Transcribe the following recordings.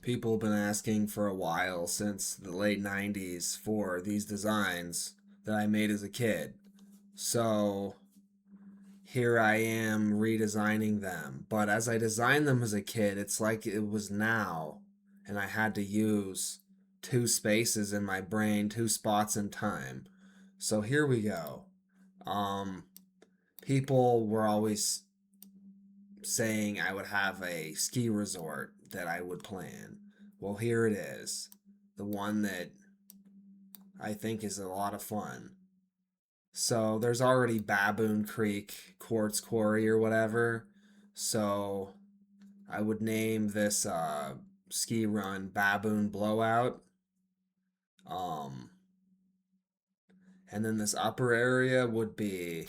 People have been asking for a while, since the late 90s, for these designs that I made as a kid. So here I am redesigning them. But as I designed them as a kid, it's like it was now, and I had to use two spaces in my brain, two spots in time. So here we go. Um, People were always saying I would have a ski resort that I would plan. Well, here it is. The one that I think is a lot of fun. So there's already Baboon Creek Quartz Quarry or whatever. So I would name this ski run Baboon Blowout. Um, and then this upper area would be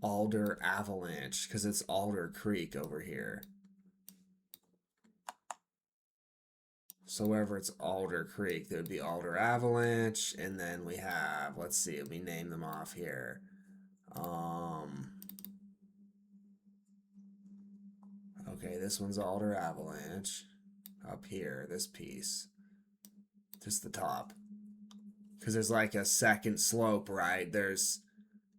Alder Avalanche, because it's Alder Creek over here. So wherever it's Alder Creek, there would be Alder Avalanche, and then we have, let's see, let me name them off here. Okay, this one's Alder Avalanche. Up here, this piece. Just the top. Because there's like a second slope, right? There's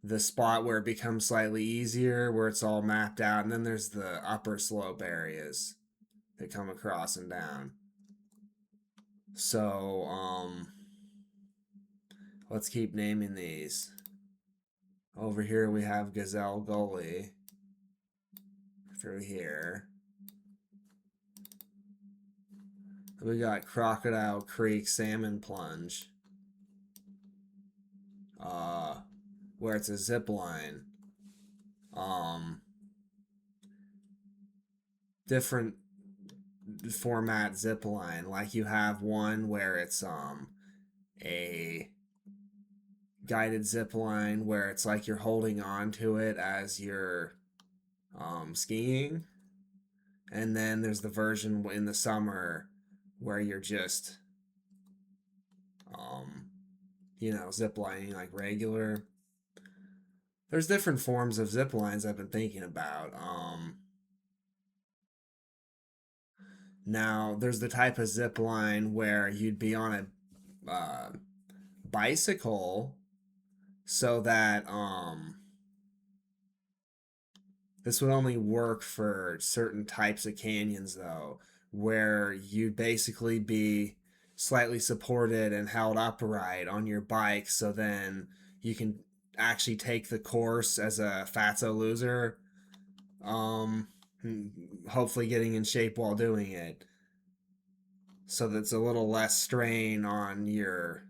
the spot where it becomes slightly easier, where it's all mapped out, and then there's the upper slope areas that come across and down. So, let's keep naming these. Over here we have Gazelle Gully. Through here. We got Crocodile Creek Salmon Plunge. Where it's a zip line. Different format zip line. Like you have one where it's a guided zip line where it's like you're holding on to it as you're skiing. And then there's the version in the summer where you're just zip lining like regular. There's different forms of zip lines I've been thinking about. Now there's the type of zip line where you'd be on a bicycle, so that this would only work for certain types of canyons, though, where you'd basically be slightly supported and held upright on your bike, so then you can actually take the course as a fatso loser, hopefully getting in shape while doing it, so that's a little less strain on your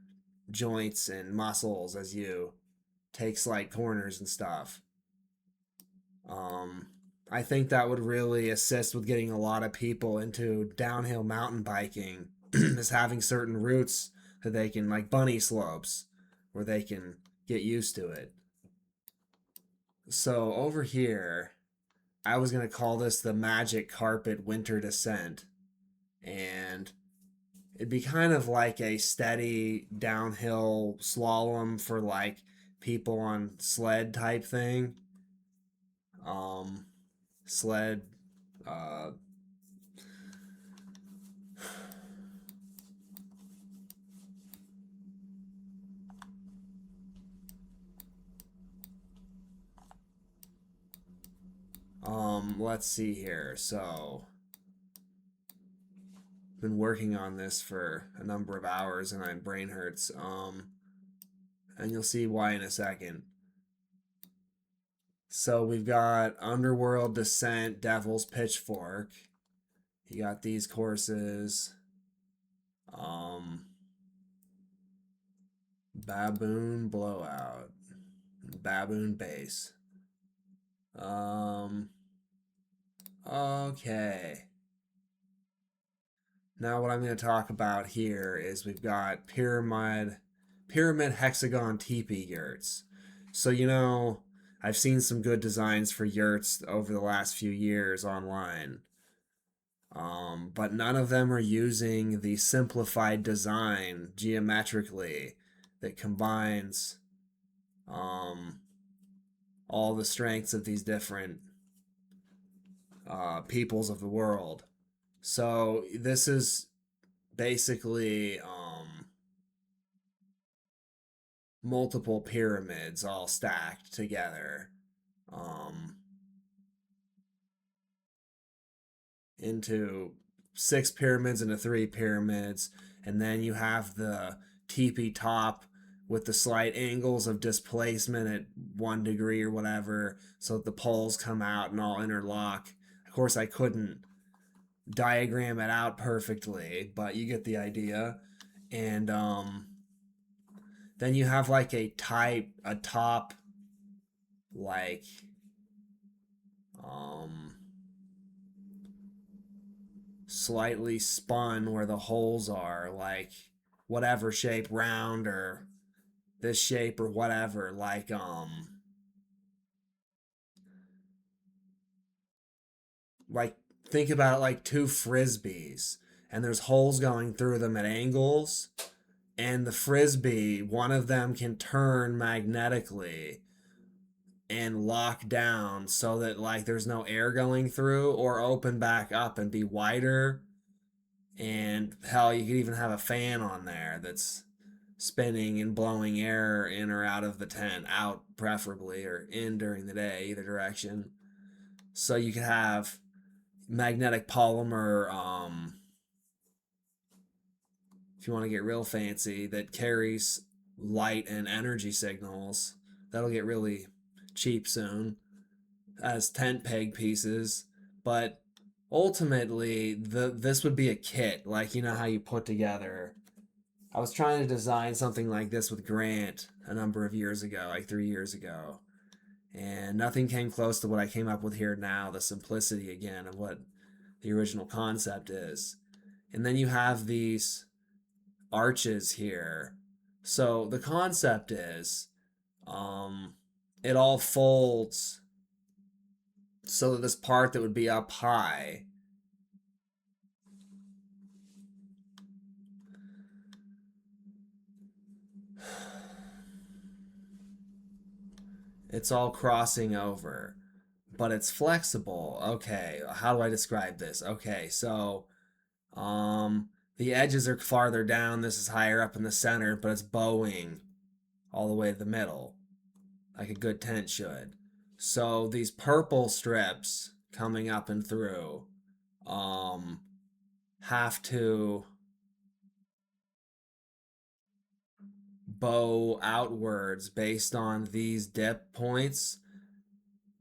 joints and muscles as you take slight corners and stuff. Um, I think that would really assist with getting a lot of people into downhill mountain biking, is having certain routes that they can, like bunny slopes, where they can get used to it. So over here, I was going to call this the Magic Carpet Winter Descent. And it'd be kind of like a steady downhill slalom for like people on sled type thing. Sled uh let's see here. So been working on this for a number of hours and my brain hurts. And you'll see why in a second. So we've got Underworld Descent, Devil's Pitchfork. You got these courses. Baboon Blowout. Baboon Base. Okay. Now what I'm going to talk about here is we've got pyramid hexagon teepee yurts. So I've seen some good designs for yurts over the last few years online. But none of them are using the simplified design geometrically that combines all the strengths of these different peoples of the world. So this is basically multiple pyramids all stacked together um, into 6 pyramids into 3 pyramids. And then you have the teepee top with the slight angles of displacement at 1 degree or whatever, so that the poles come out and all interlock. Of course, I couldn't diagram it out perfectly, but you get the idea. And then you have like a top, like um slightly spun where the holes are, like whatever shape, round or this shape or whatever, like think about it like 2 frisbees, and there's holes going through them at angles, and the frisbee, one of them can turn magnetically and lock down so that like there's no air going through, or open back up and be wider. And hell, you could even have a fan on there that's spinning and blowing air in or out of the tent, out preferably, or in during the day, either direction. So you could have magnetic polymer, if you want to get real fancy, that carries light and energy signals. That'll get really cheap soon as tent peg pieces. But ultimately, this would be a kit, like you know how you put together. I was trying to design something like this with Grant a number of years ago, like 3 years ago, and nothing came close to what I came up with here now, the simplicity again of what the original concept is. And then you have these arches here. So the concept is it all folds so that this part that would be up high it's all crossing over, but it's flexible. Okay, how do I describe this? Okay, so the edges are farther down. This is higher up in the center, but it's bowing all the way to the middle, like a good tent should. So these purple strips coming up and through um, have to bow outwards based on these dip points.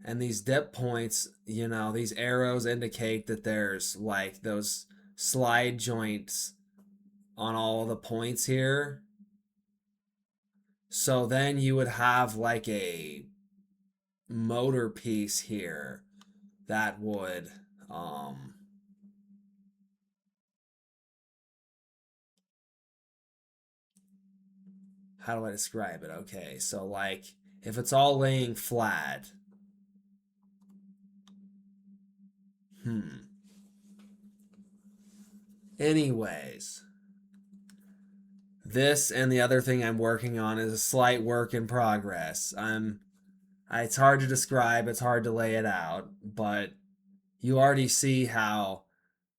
And these dip points, these arrows indicate that there's like those slide joints on all the points here. So then you would have like a motor piece here that would how do I describe it? Okay, so like if it's all laying flat, anyways, this and the other thing I'm working on is a slight work in progress. It's hard to describe, it's hard to lay it out, but you already see how,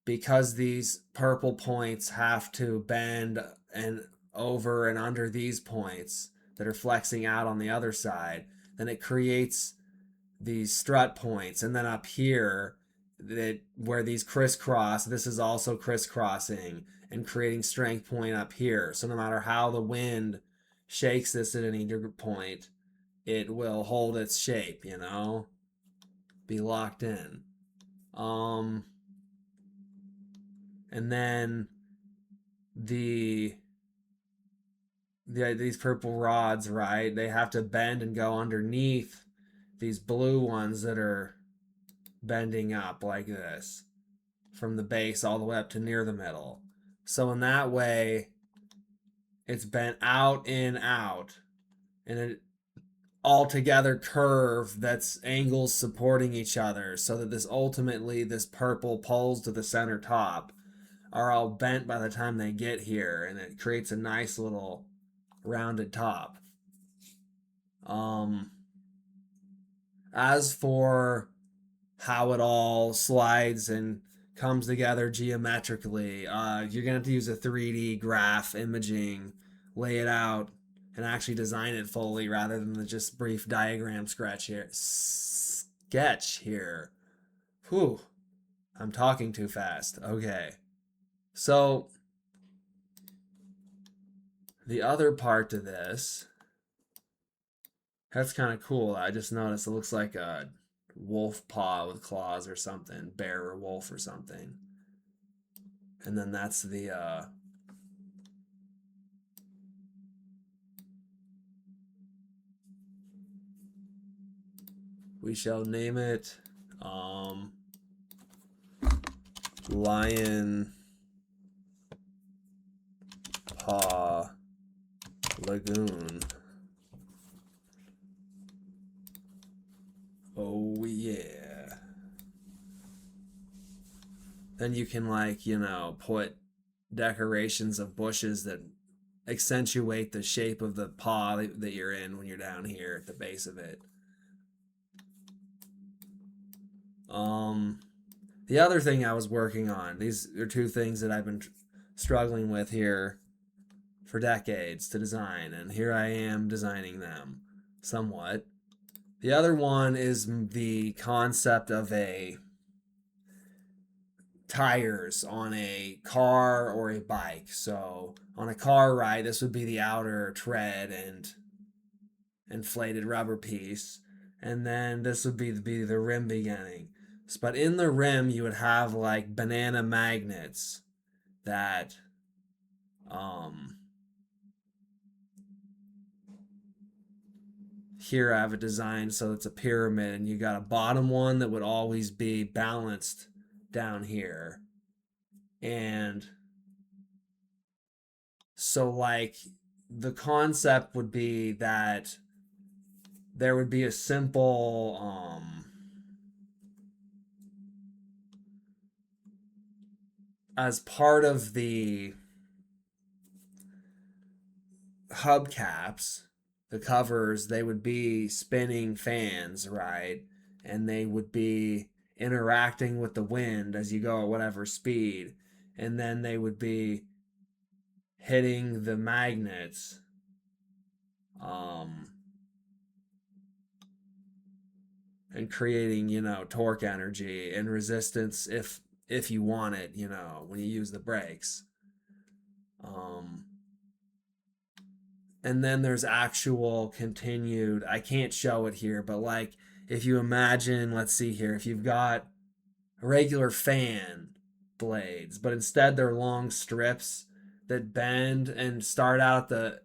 because these purple points have to bend and over and under these points that are flexing out on the other side, then it creates these strut points. And then up here, that where these crisscross, this is also crisscrossing and creating strength point up here. So no matter how the wind shakes this at any point, it will hold its shape, be locked in. And then the these purple rods, right? They have to bend and go underneath these blue ones that are bending up like this from the base all the way up to near the middle. So in that way, it's bent out in out, and it altogether curve that's angles supporting each other, so that this purple poles to the center top are all bent by the time they get here, and it creates a nice little rounded top. As for how it all slides and comes together geometrically, you're gonna have to use a 3D graph imaging, lay it out, and actually design it fully rather than the just brief diagram sketch here. Whew, I'm talking too fast. Okay. So the other part to this, that's kind of cool. I just noticed it looks like a wolf paw with claws or something, bear or wolf or something. And then that's the we shall name it um Lion Paw Lagoon. Oh yeah. Then you can, like, put decorations of bushes that accentuate the shape of the paw that you're in when you're down here at the base of it. Um the other thing I was working on, these are two things that I've been struggling with here for decades to design, and here I am designing them somewhat. The other one is the concept of a tires on a car or a bike. So on a car ride, this would be the outer tread and inflated rubber piece, and then this would be the rim beginning. But in the rim, you would have like banana magnets that um here I have it designed so it's a pyramid, and you got a bottom one that would always be balanced down here. And so, like, the concept would be that there would be a simple as part of the hubcaps, the covers, they would be spinning fans, right? And they would be interacting with the wind as you go at whatever speed. And then they would be hitting the magnets um, and creating, torque energy and resistance if you want it, when you use the brakes. Um, and then there's actual continued, I can't show it here, but like if you imagine, let's see here, if you've got regular fan blades, but instead they're long strips that bend and start out the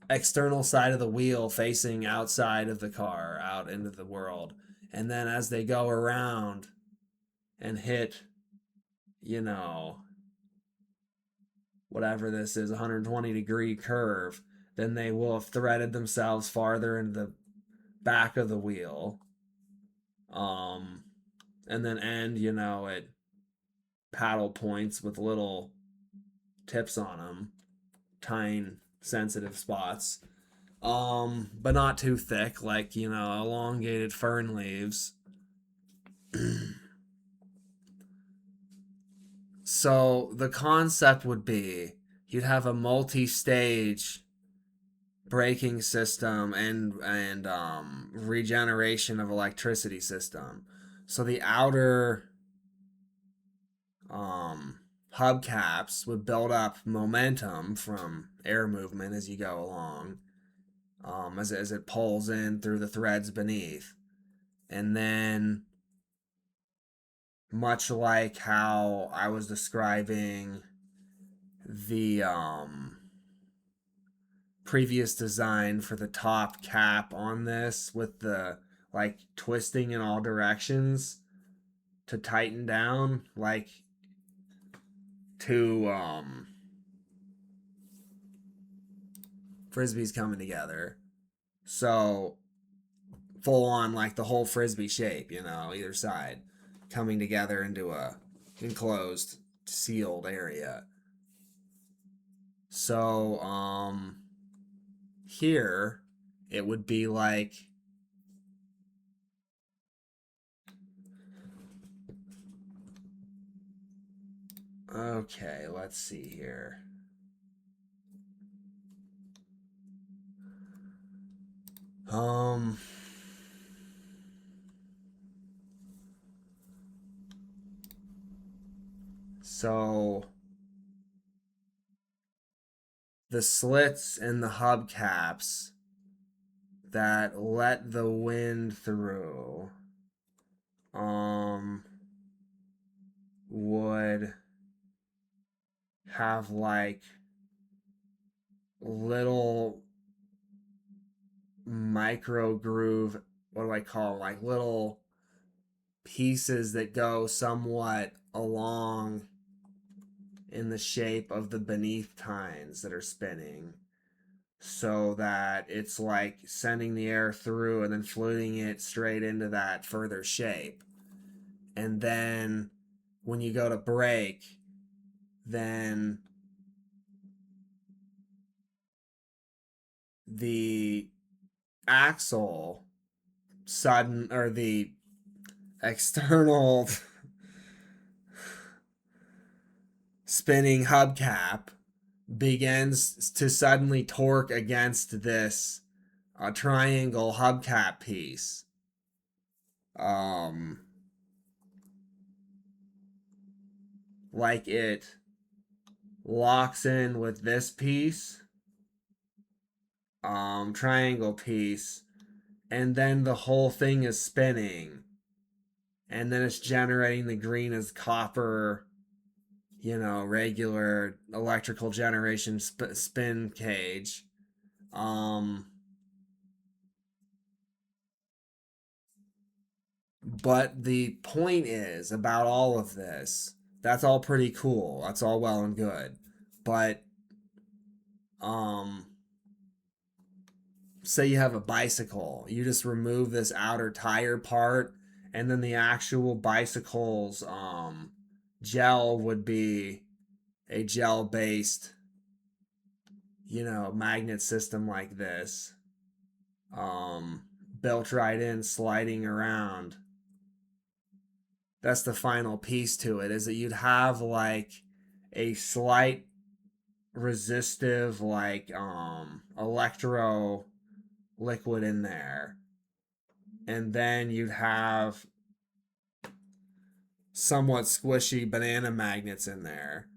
external side of the wheel facing outside of the car out into the world, and then as they go around and hit, you know whatever this is, 120-degree curve, then they will have threaded themselves farther into the back of the wheel, um and then end, at paddle points with little tips on them, tine sensitive spots, but not too thick, like, elongated fern leaves. So the concept would be you'd have a multi-stage braking system and regeneration of electricity system. So the outer um, hubcaps would build up momentum from air movement as you go along, as it pulls in through the threads beneath. And then, much like how I was describing the previous design for the top cap on this, with the like twisting in all directions to tighten down, like two frisbees coming together. So full on, like the whole frisbee shape, either side coming together into a enclosed sealed area. So here it would be like Okay, let's see here. So the slits in the hubcaps that let the wind through would have like little micro groove, what do I call them? Like little pieces that go somewhat along in the shape of the beneath tines that are spinning, so that it's like sending the air through and then fluting it straight into that further shape. And then when you go to brake, then the axle sudden, or the external spinning hubcap begins to suddenly torque against this triangle hubcap piece. Like it locks in with this piece, triangle piece, and then the whole thing is spinning, and then it's generating the green as copper, regular electrical generation spin cage. But the point is about all of this, that's all pretty cool. That's all well and good. But say you have a bicycle, you just remove this outer tire part, and then the actual bicycle's gel would be a gel based, magnet system like this, built right in, sliding around. That's the final piece to it, is that you'd have like a slight resistive, like electro liquid in there, and then you'd have somewhat squishy banana magnets in there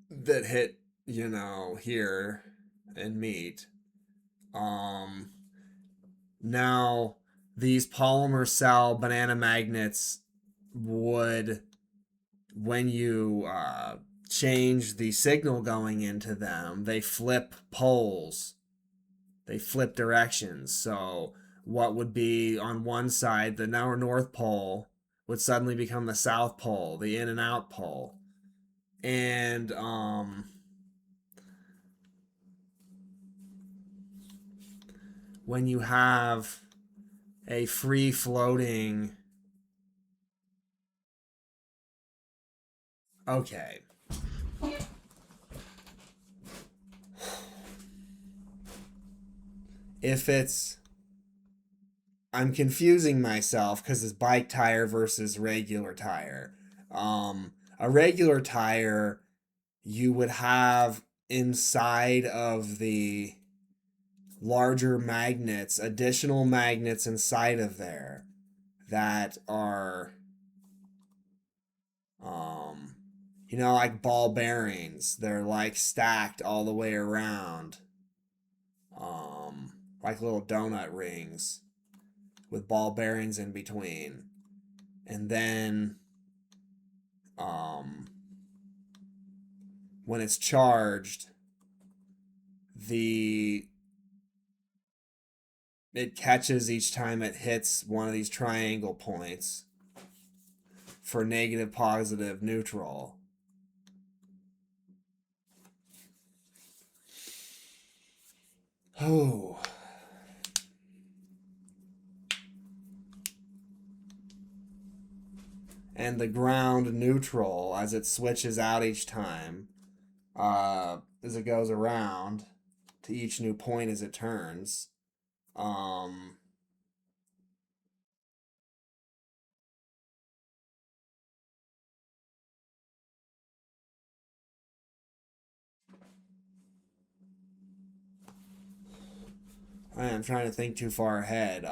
that hit, here and meet. Now these polymer cell banana magnets would, when you change the signal going into them, they flip poles, they flip directions. So what would be on one side, the now north pole, would suddenly become the south pole, the in and out pole. And when you have a free floating, okay, if it's, I'm confusing myself because it's bike tire versus regular tire. A regular tire, you would have inside of the larger magnets, additional magnets inside of there that are, like ball bearings. They're like stacked all the way around, like little donut rings with ball bearings in between. And then when it's charged, it catches each time it hits one of these triangle points for negative, positive, neutral. Oh. And the ground neutral, as it switches out each time, as it goes around to each new point as it turns. I'm trying to think too far ahead.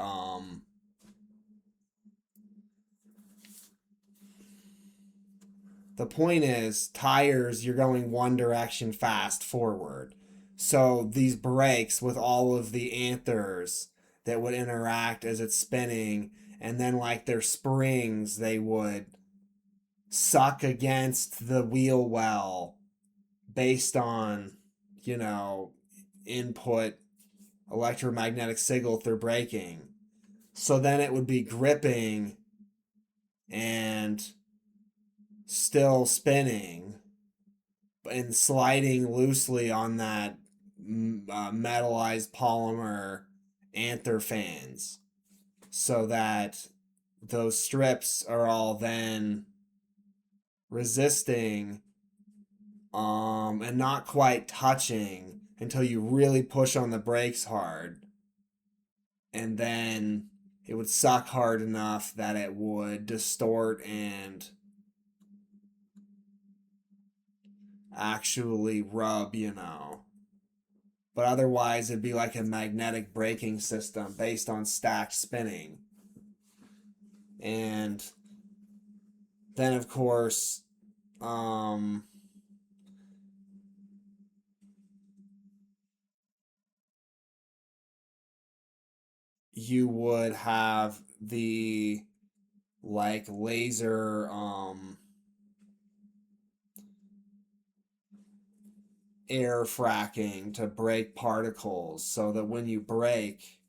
The point is, tires, you're going one direction fast forward. So these brakes with all of the anthers that would interact as it's spinning, and then like their springs, they would suck against the wheel well based on, you know, input electromagnetic signal through braking. So then it would be gripping and still spinning and sliding loosely on that metallized polymer anther fans, so that those strips are all then resisting and not quite touching until you really push on the brakes hard, and then it would suck hard enough that it would distort and actually rub, you know. But otherwise, it'd be like a magnetic braking system based on stacked spinning. And then, of course, you would have the like laser air fracking to break particles, so that when you brake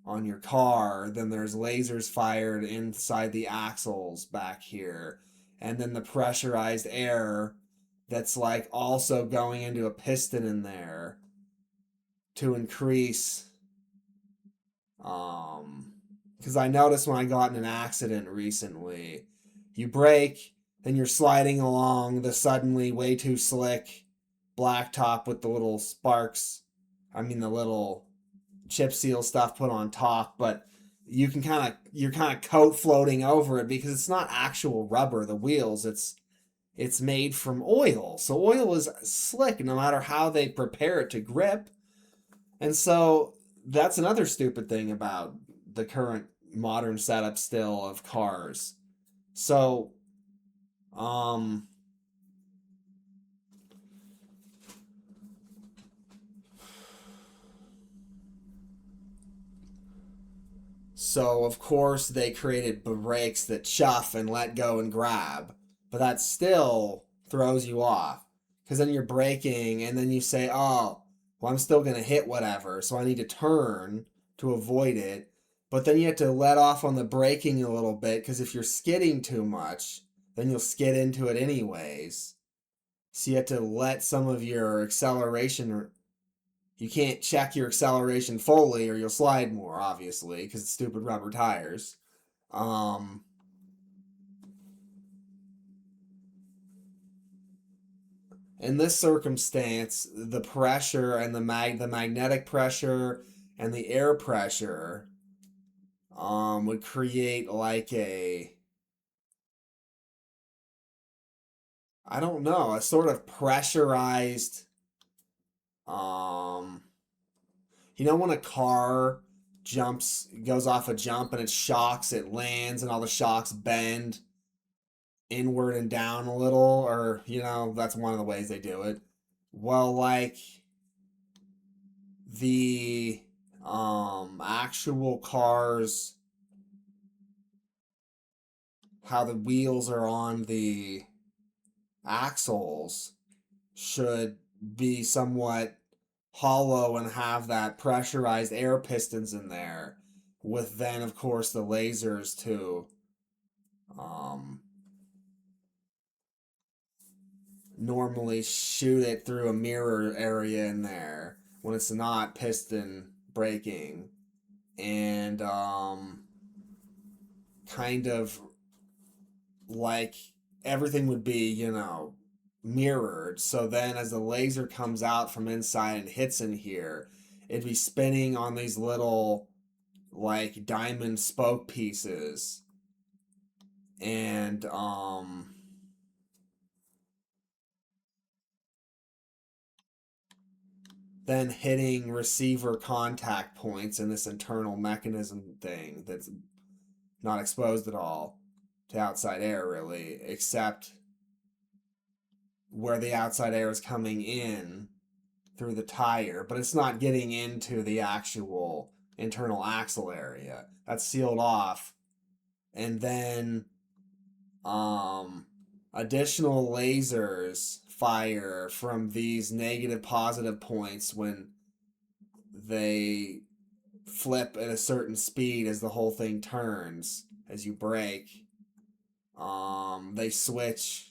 on your car, then there's lasers fired inside the axles back here, and then the pressurized air that's like also going into a piston in there to increase because I noticed when I got in an accident recently, you brake, then you're sliding along the suddenly way too slick blacktop with the little sparks, the little chip seal stuff put on top, but you're kind of coat floating over it because it's not actual rubber, the wheels, it's made from oil. So oil is slick no matter how they prepare it to grip. And so that's another stupid thing about the current modern setup still of cars. So So, of course, they created brakes that chuff and let go and grab, but that still throws you off. Because then you're braking and then you say, oh, well, I'm still going to hit whatever, so I need to turn to avoid it. But then you have to let off on the braking a little bit, because if you're skidding too much, then you'll skid into it anyways. So you have to let some of your acceleration, you can't check your acceleration fully or you'll slide more, obviously, because it's stupid rubber tires. Um, in this circumstance, the pressure and the magnetic pressure and the air pressure would create like I don't know, a sort of pressurized um when a car goes off a jump and it shocks, it lands and all the shocks bend inward and down a little, or that's one of the ways they do it. Well, like the actual cars, how the wheels are on the axles should be somewhat hollow and have that pressurized air pistons in there, with then of course the lasers to um normally shoot it through a mirror area in there when it's not piston braking, and kind of like everything would be mirrored. So then as the laser comes out from inside and hits in here, it'd be spinning on these little like diamond spoke pieces, and then hitting receiver contact points in this internal mechanism thing that's not exposed at all to outside air, really, except where the outside air is coming in through the tire, but it's not getting into the actual internal axle area. That's sealed off. And then additional lasers fire from these negative positive points when they flip at a certain speed as the whole thing turns. As you brake, they switch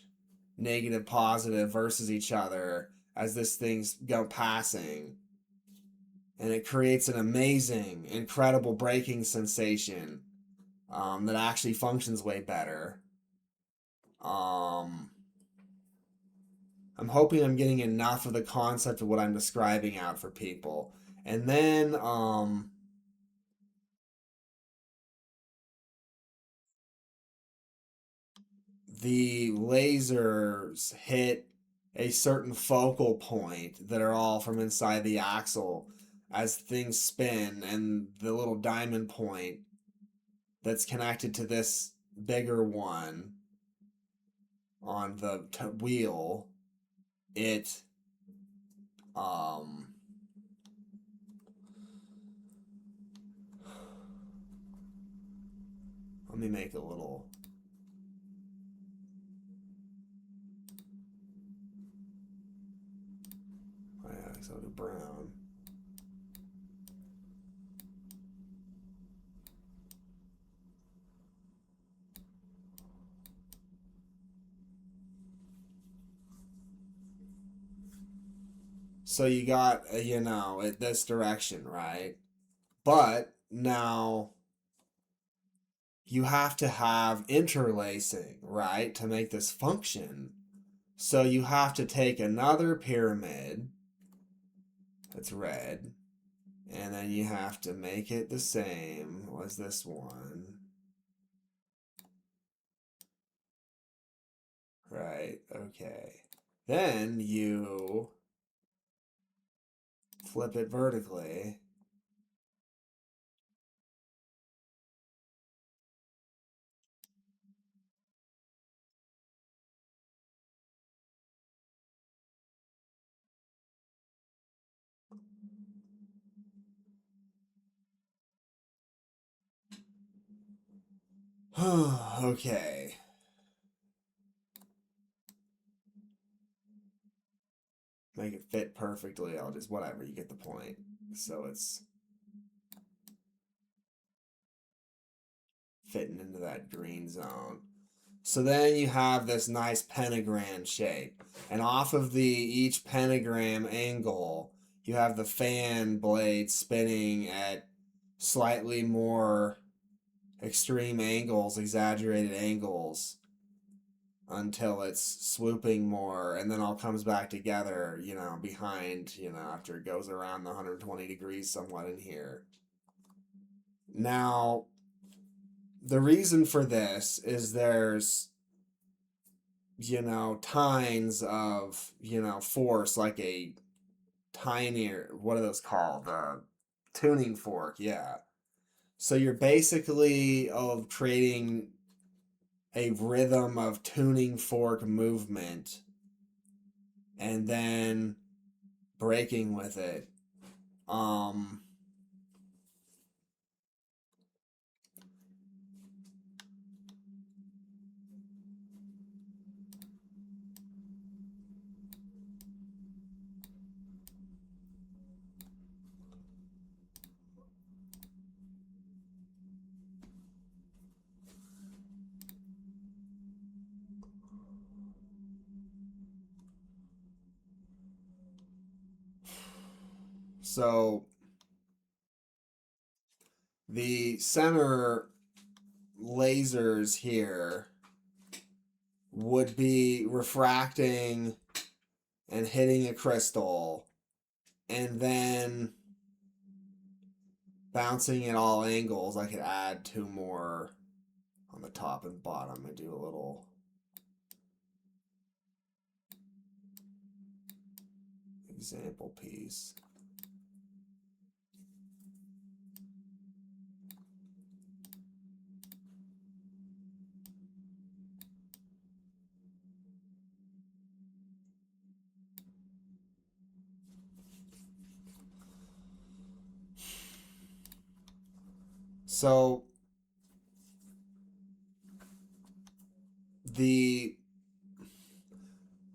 negative positive versus each other as this thing's passing, and it creates an amazing, incredible braking sensation that actually functions way better. I'm hoping I'm getting enough of the concept of what I'm describing out for people. And then the lasers hit a certain focal point that are all from inside the axle as things spin, and the little diamond point that's connected to this bigger one on the wheel, it let me make a little so to brown. So you got, this direction, right? But now you have to have interlacing, right, to make this function. So you have to take another pyramid that's red, and then you have to make it the same as this one. Right, okay. Then you flip it vertically. Okay. Make it fit perfectly. I'll just, whatever, you get the point. So it's fitting into that green zone. So then you have this nice pentagram shape. And off of each pentagram angle, you have the fan blade spinning at slightly more extreme angles, exaggerated angles, until it's swooping more, and then all comes back together, behind, after it goes around the 120 degrees somewhat in here. Now, the reason for this is there's, tines of, force, like a tiny, what are those called? Tuning fork, yeah. So you're basically creating a rhythm of tuning fork movement and then braking with it. So the center lasers here would be refracting and hitting a crystal, and then bouncing at all angles. I could add 2 more on the top and bottom and do a little example piece. So the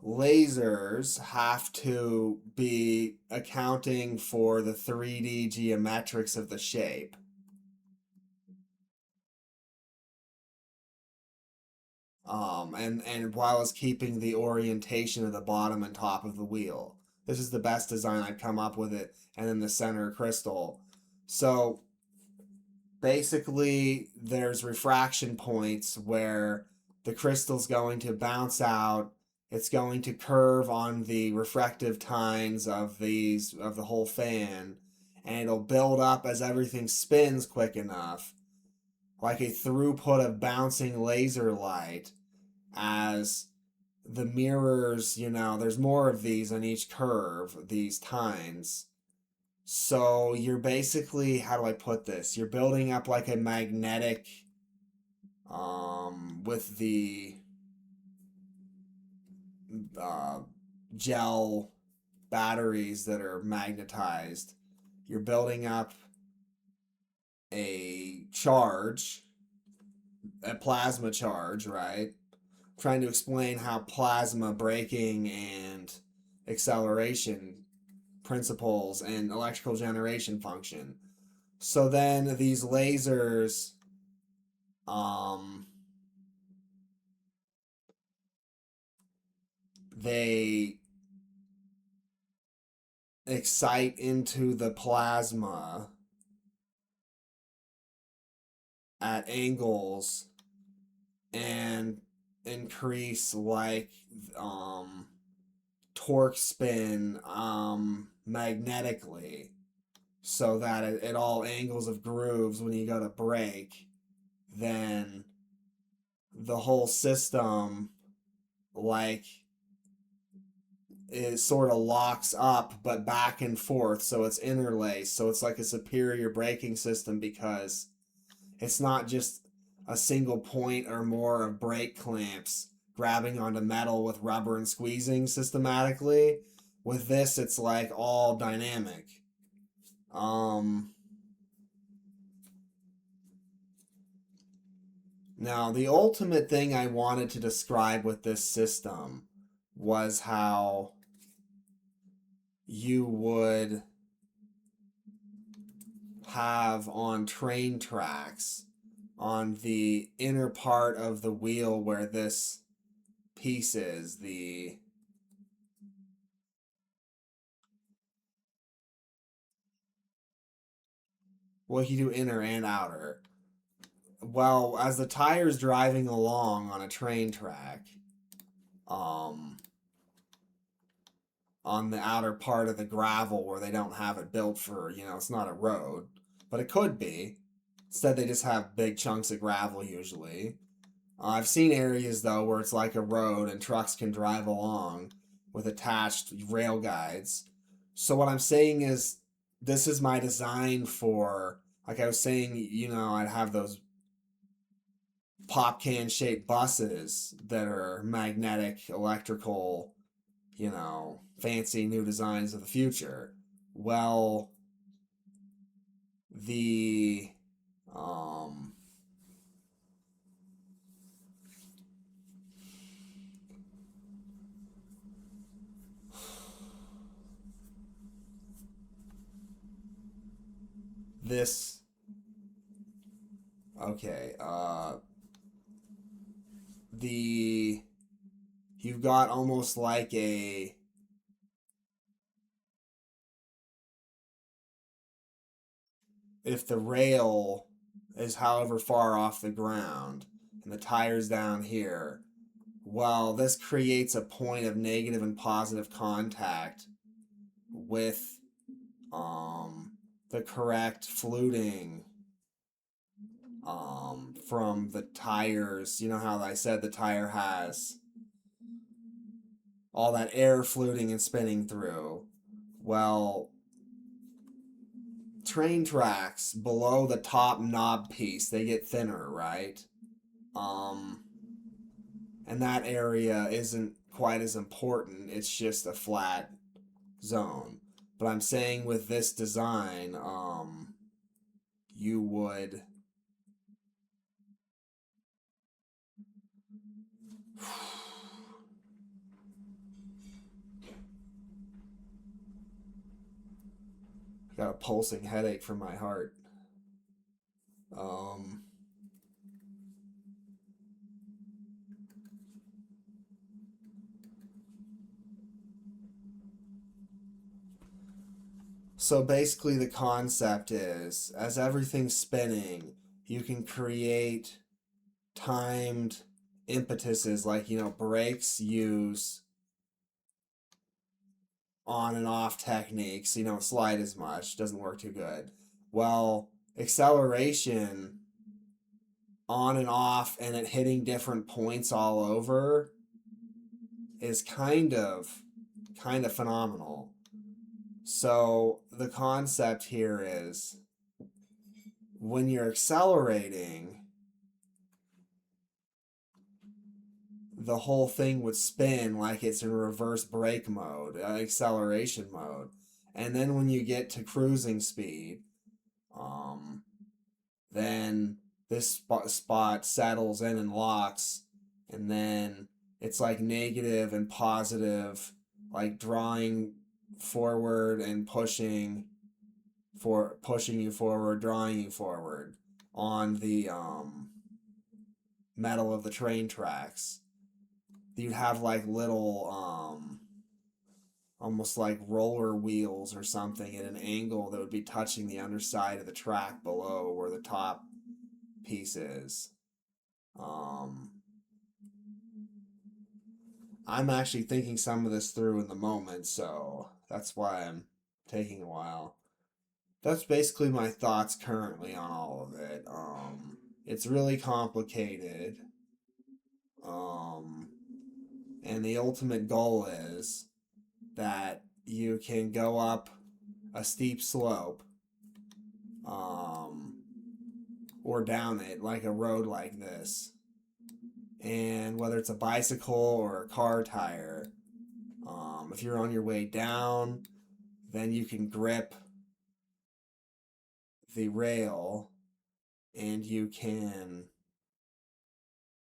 lasers have to be accounting for the 3D geometrics of the shape. And while it's keeping the orientation of the bottom and top of the wheel. This is the best design I've come up with it, and then the center crystal. So basically, there's refraction points where the crystal's going to bounce out. It's going to curve on the refractive tines of the whole fan, and it'll build up as everything spins quick enough, like a throughput of bouncing laser light as the mirrors, there's more of these on each curve, these tines. So you're basically, how do I put this? You're building up like a magnetic, with the gel batteries that are magnetized. You're building up a charge, a plasma charge, right? Trying to explain how plasma braking and acceleration principles and electrical generation function. So then these lasers, they excite into the plasma at angles and increase like torque spin magnetically, so that at all angles of grooves, when you go to brake, then the whole system like it sort of locks up but back and forth, so it's interlaced, so it's like a superior braking system because it's not just a single point or more of brake clamps grabbing onto metal with rubber and squeezing systematically. With this, it's like all dynamic. Now, the ultimate thing I wanted to describe with this system was how you would have on train tracks, on the inner part of the wheel where this piece is, well, you do inner and outer. Well, as the tire's driving along on a train track, um, on the outer part of the gravel where they don't have it built for, it's not a road, but it could be. Instead, they just have big chunks of gravel usually. I've seen areas though where it's like a road and trucks can drive along with attached rail guides. So what I'm saying is, this is my design for, like I was saying, I'd have those pop can shaped buses that are magnetic, electrical, fancy new designs of the future. Well, the this okay, the you've got almost like a, if the rail is however far off the ground and the tire's down here, well, this creates a point of negative and positive contact with the correct fluting from the tires. You know how I said the tire has all that air fluting and spinning through? Well, train tracks below the top knob piece, they get thinner, right? And that area isn't quite as important. It's just a flat zone. But I'm saying with this design, you would Got a pulsing headache from my heart. Um, so basically, the concept is as everything's spinning, you can create timed impetuses, like, brakes use on and off techniques, so you don't slide as much, doesn't work too good. Well, acceleration on and off and it hitting different points all over is kind of phenomenal. So the concept here is when you're accelerating, the whole thing would spin like it's in reverse brake mode, acceleration mode. And then when you get to cruising speed, um, then this spot settles in and locks, and then it's like negative and positive, like drawing forward and pushing you forward, drawing you forward on the metal of the train tracks. You'd have like little almost like roller wheels or something at an angle that would be touching the underside of the track below where the top piece is. I'm actually thinking some of this through in the moment, so that's why I'm taking a while. That's basically my thoughts currently on all of it. It's really complicated. Um, and the ultimate goal is that you can go up a steep slope, um, or down it like a road like this. And whether it's a bicycle or a car tire, if you're on your way down, then you can grip the rail and you can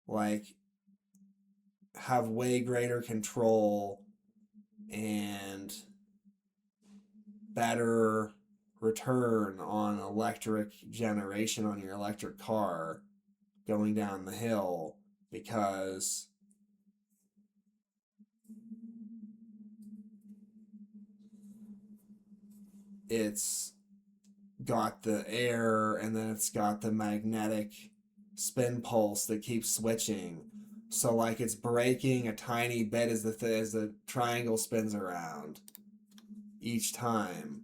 like have way greater control and better return on electric generation on your electric car going down the hill, because it's got the air and then it's got the magnetic spin pulse that keeps switching. So like it's braking a tiny bit as the triangle spins around each time,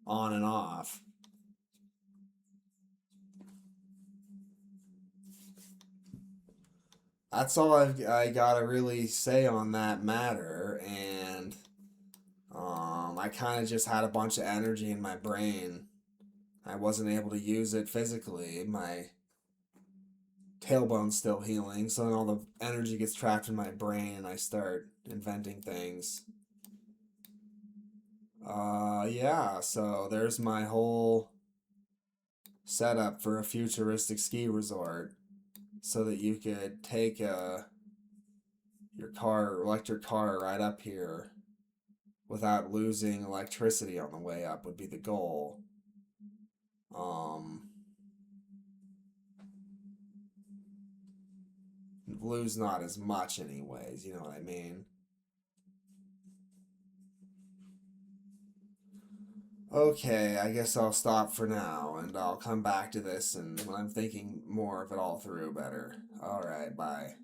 on and off. That's all I gotta really say on that matter, and I kind of just had a bunch of energy in my brain. I wasn't able to use it physically. My tailbone's still healing, so then all the energy gets trapped in my brain and I start inventing things. Yeah, so there's my whole setup for a futuristic ski resort so that you could take your electric car right up here without losing electricity on the way up would be the goal. Um, lose not as much anyways, you know what I mean? Okay, I guess I'll stop for now and I'll come back to this and when I'm thinking more of it all through better. Alright, bye.